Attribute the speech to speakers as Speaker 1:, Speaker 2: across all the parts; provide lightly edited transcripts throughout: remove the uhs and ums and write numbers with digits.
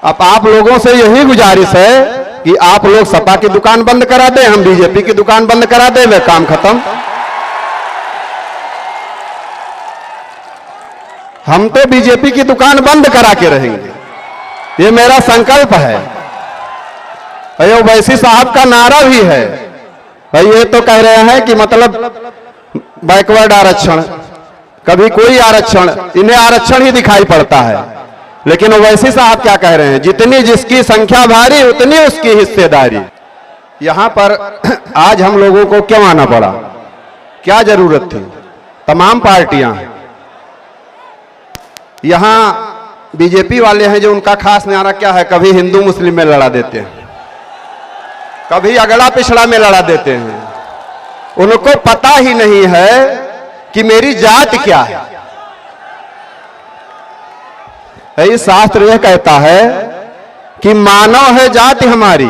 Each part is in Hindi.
Speaker 1: अब आप लोगों से यही गुजारिश है कि आप लोग सपा की दुकान बंद करा दें, हम बीजेपी की दुकान बंद करा दें, वे काम खत्म। हम तो बीजेपी की दुकान बंद करा के रहेंगे, ये मेरा संकल्प है। भाई ओवैसी साहब का नारा भी है, भाई ये तो कह रहे हैं कि मतलब बैकवर्ड आरक्षण, कभी कोई आरक्षण, इन्हें आरक्षण ही दिखाई पड़ता है। लेकिन ओवैसी साहब क्या कह रहे हैं, जितनी जिसकी संख्या भारी उतनी उसकी हिस्सेदारी। यहां पर आज हम लोगों को क्यों आना पड़ा, क्या जरूरत थी? तमाम पार्टियां यहां बीजेपी वाले हैं जो उनका खास नारा क्या है, कभी हिंदू मुस्लिम में लड़ा देते हैं, कभी अगड़ा पिछड़ा में लड़ा देते हैं। उनको पता ही नहीं है कि मेरी जात क्या है। इस शास्त्र यह कहता है कि मानव है जाति हमारी,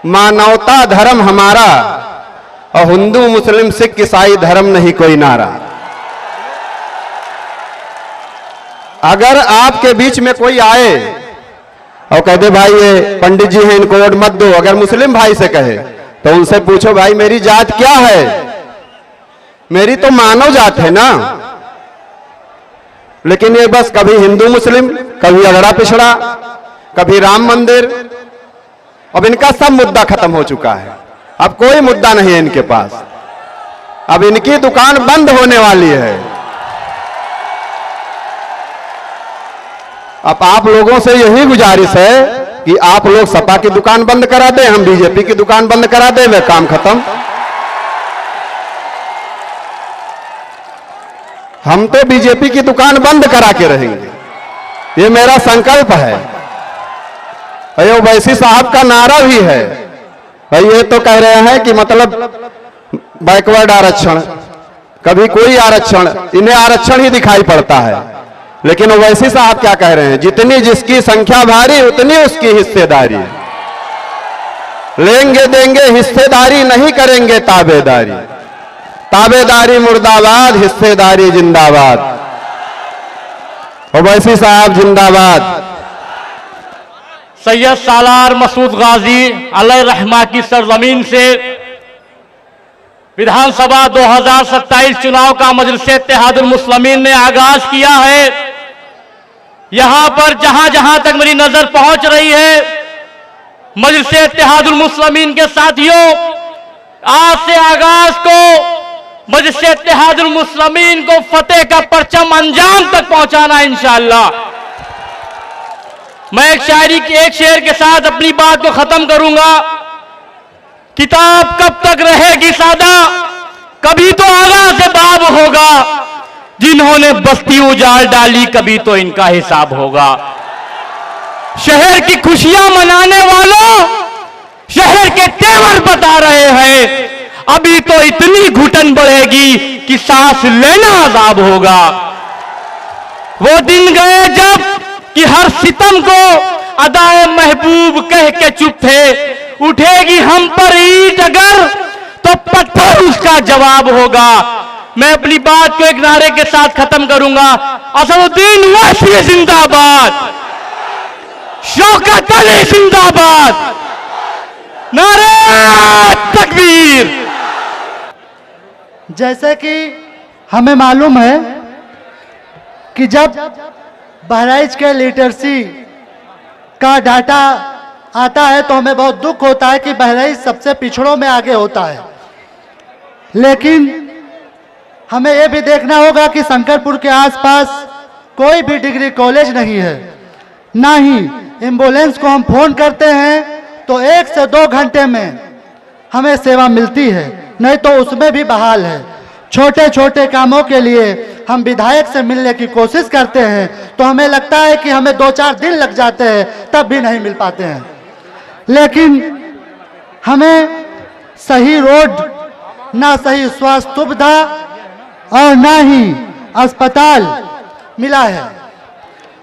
Speaker 1: मानवता धर्म हमारा, और हिंदू मुस्लिम सिख ईसाई धर्म नहीं कोई नारा। अगर आपके बीच में कोई आए और कह दे भाई ये पंडित जी हैं इनको वोट मत दो, अगर मुस्लिम भाई से कहे तो उनसे पूछो भाई मेरी जात क्या है, मेरी तो मानव जात है ना। लेकिन ये बस कभी हिंदू मुस्लिम, कभी अगड़ा पिछड़ा, कभी राम मंदिर, अब इनका सब मुद्दा खत्म हो चुका है, अब कोई मुद्दा नहीं है इनके पास, अब इनकी दुकान बंद होने वाली है। अब आप लोगों से यही गुजारिश है कि आप लोग सपा की दुकान बंद करा दें, हम बीजेपी की दुकान बंद करा दें, वे काम खत्म। हम तो बीजेपी की दुकान बंद करा के रहेंगे, ये मेरा संकल्प है। भाई ओवैसी साहब का नारा भी है, भाई ये तो कह रहे हैं कि मतलब बैकवर्ड आरक्षण, कभी कोई आरक्षण, इन्हें आरक्षण ही दिखाई पड़ता है। लेकिन ओवैसी साहब क्या कह रहे हैं, जितनी जिसकी संख्या भारी उतनी उसकी हिस्सेदारी। लेंगे देंगे हिस्सेदारी, नहीं करेंगे ताबेदारी। ताबेदारी मुर्दाबाद, हिस्सेदारी जिंदाबाद। ओवैसी साहब जिंदाबाद।
Speaker 2: सैयद सालार मसूद गाजी अलैहि रहमा की सरजमीन से विधानसभा 2027 चुनाव का मजलिस इत्तेहादुल मुस्लिमीन ने आगाज किया है। यहां पर जहां जहां तक मेरी नजर पहुंच रही है, मजलिस इत्तेहादुल मुस्लिमीन के साथियों, आज से आगाज को मजलिस इत्तेहादुल मुस्लिमीन को फतेह का परचम अंजाम तक पहुंचाना इंशाअल्लाह। मैं एक शेर के साथ अपनी बात को खत्म करूंगा। किताब कब तक रहेगी सादा, कभी तो आगा से बाब होगा। जिन्होंने बस्ती उजाड़ डाली कभी तो इनका हिसाब होगा। शहर की खुशियां मनाने वालों, शहर के तेवर बता रहे हैं, अभी तो इतनी घुटन बढ़ेगी कि सांस लेना अजाब होगा। वो दिन गए जब कि हर सितम को अदाए महबूब कह के चुप थे। उठेगी हम पर ईंट अगर तो पत्थर उसका जवाब होगा। मैं अपनी बात को एक नारे के साथ खत्म करूंगा। असदुद्दीन ओवैसी जिंदाबाद, शौकत अली जिंदाबाद, नारे तकबीर।
Speaker 3: जैसे कि हमें मालूम है कि जब बहराइच के लिटरेसी का डाटा आता है तो हमें बहुत दुख होता है कि बहराइच सबसे पिछड़ों में आगे होता है। लेकिन हमें यह भी देखना होगा कि शंकरपुर के आसपास कोई भी डिग्री कॉलेज नहीं है, ना ही एम्बुलेंस को हम फोन करते हैं तो 1 से 2 घंटे में हमें सेवा मिलती है, नहीं तो उसमें भी बहाल है। छोटे छोटे कामों के लिए हम विधायक से मिलने की कोशिश करते हैं तो हमें लगता है कि हमें 2-4 दिन लग जाते हैं, तब भी नहीं मिल पाते हैं। लेकिन हमें सही रोड, ना सही स्वास्थ्य सुविधा और ना ही अस्पताल मिला है।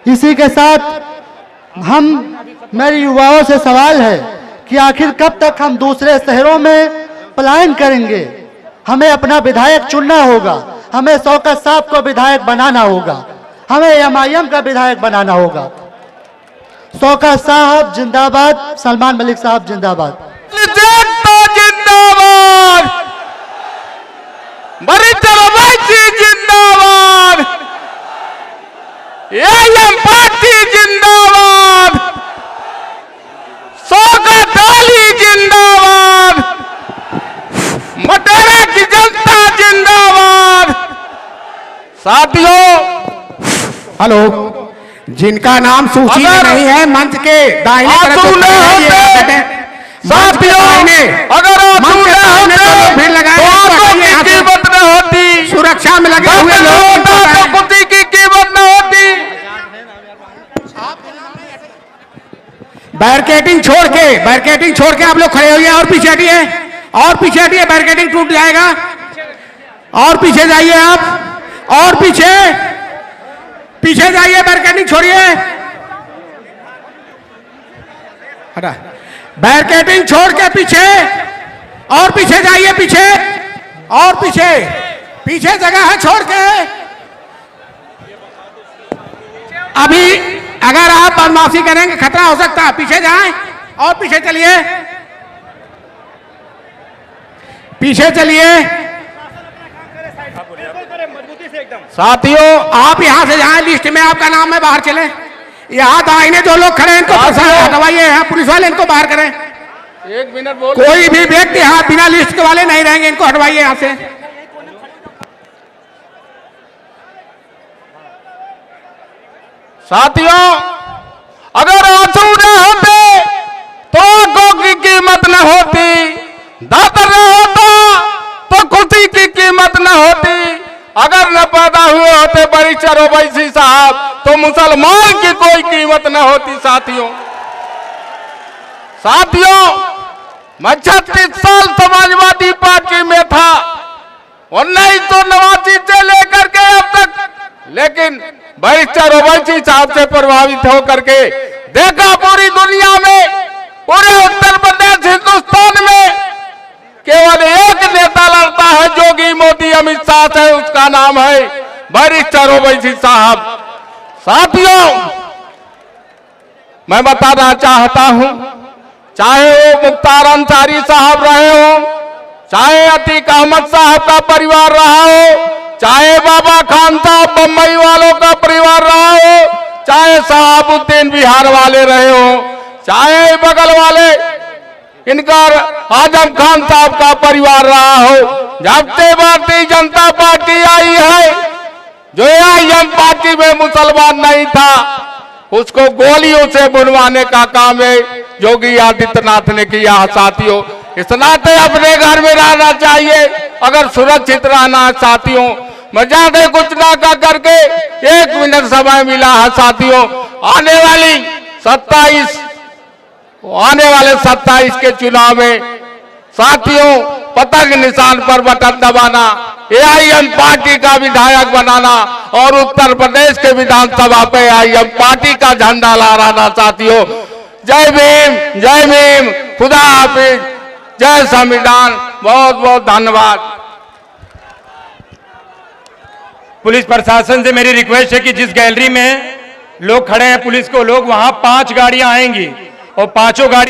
Speaker 3: इसी के साथ मेरे युवाओं से सवाल है कि आखिर कब तक हम दूसरे शहरों में पलायन करेंगे। हमें अपना विधायक चुनना होगा, हमें शौकत साहब को विधायक बनाना होगा, हमें एमआईएम का विधायक बनाना होगा। शौकत साहब जिंदाबाद, सलमान मलिक साहब जिंदाबाद।
Speaker 2: जनता जिंदाबाद, बरिस्टर ओवैसी जिंदाबाद, एआईएम पार्टी जिंदाबाद, शौकत अली जिंदाबाद, मटेरा की जनता जिंदाबाद। साथियों,
Speaker 4: हेलो, जिनका नाम सूची में नहीं है मंच के दाहिने तरफ
Speaker 2: आंसू न होते, साथियों, अगर आंसू न होते
Speaker 4: भीड़ लगाए
Speaker 2: तो आंसू की कीमत न होती,
Speaker 4: सुरक्षा में लगे हुए
Speaker 2: न
Speaker 4: लोग
Speaker 2: होता तो कुर्सी की कीमत न होती।
Speaker 4: बैरिकेडिंग छोड़ के आप लोग खड़े होइए और पीछे हटिए, और पीछे हटिए, बैरिकेडिंग टूट जाएगा। और पीछे जाइए आप, और पीछे जाइए, बैरिकेडिंग छोड़िए, हटा, बैरिकेडिंग छोड़ के पीछे, और पीछे जाइए, और पीछे जगह है छोड़ के। अभी अगर आप बदमाशी करेंगे खतरा हो सकता है, पीछे जाएं और पीछे चलिए।
Speaker 2: साथियों,
Speaker 4: आप यहां से जाएं, लिस्ट में आपका नाम है, बाहर चले। यहाँ दाहिने जो लोग खड़े हैं इनको हटवाइए, यहाँ पुलिस वाले इनको बाहर करें।
Speaker 2: एक मिनट बोल,
Speaker 4: कोई भी व्यक्ति यहाँ बिना लिस्ट के वाले नहीं रहेंगे, इनको हटवाइए यहाँ से।
Speaker 2: साथियों, अगर आंसू न होते तो आंखों की कीमत न होती, दातर न होता तो कुर्सी की कीमत न होती, अगर न पैदा हुए होते बरिस्टर ओवैसी साहब तो मुसलमान की कोई कीमत न होती। साथियों, मैं 36 साल समाजवादी पार्टी में था, 1989 से लेकर के अब तक, लेकिन बरिस्टर ओवैसी साहब से प्रभावित होकर के देखा पूरी दुनिया में, पूरे उत्तर प्रदेश हिंदुस्तान में केवल एक नेता लड़ता है, जोगी मोदी अमित शाह से, उसका नाम है बरिस्टर ओवैसी साहब। साथियों, मैं बताना चाहता हूं, चाहे वो मुख्तार अंसारी साहब रहे हो, चाहे अतीक अहमद साहब का परिवार रहा हो, चाहे बाबा खान साहब बम्बई वालों का परिवार रहा हो, चाहे शहाबुद्दीन बिहार वाले रहे हो, चाहे बगल वाले इनका आजम खान साहब का परिवार रहा हो, जब से भारतीय जनता पार्टी आई है, जो एआईएम पार्टी में मुसलमान नहीं था उसको गोलियों से बुनवाने का काम है योगी आदित्यनाथ ने किया। साथियों, इस नाते अपने घर में रहना चाहिए अगर सुरक्षित रहना है। साथियों, मैं ज्यादा कुछ ना कर करके 1 मिनट समय मिला है। साथियों, आने वाले 27 के चुनाव में साथियों, पतंग निशान पर बटन दबाना, एआईएम पार्टी का विधायक बनाना और उत्तर प्रदेश के विधानसभा पे एआईएम पार्टी का झंडा लहराना। साथियों, जय भीम, जय भीम, खुदा हाफिज, जय संविधान। बहुत बहुत धन्यवाद।
Speaker 5: पुलिस प्रशासन से मेरी रिक्वेस्ट है कि जिस गैलरी में लोग खड़े हैं पुलिस को लोग, वहां 5 गाड़ियां आएंगी और 5 गाड़ी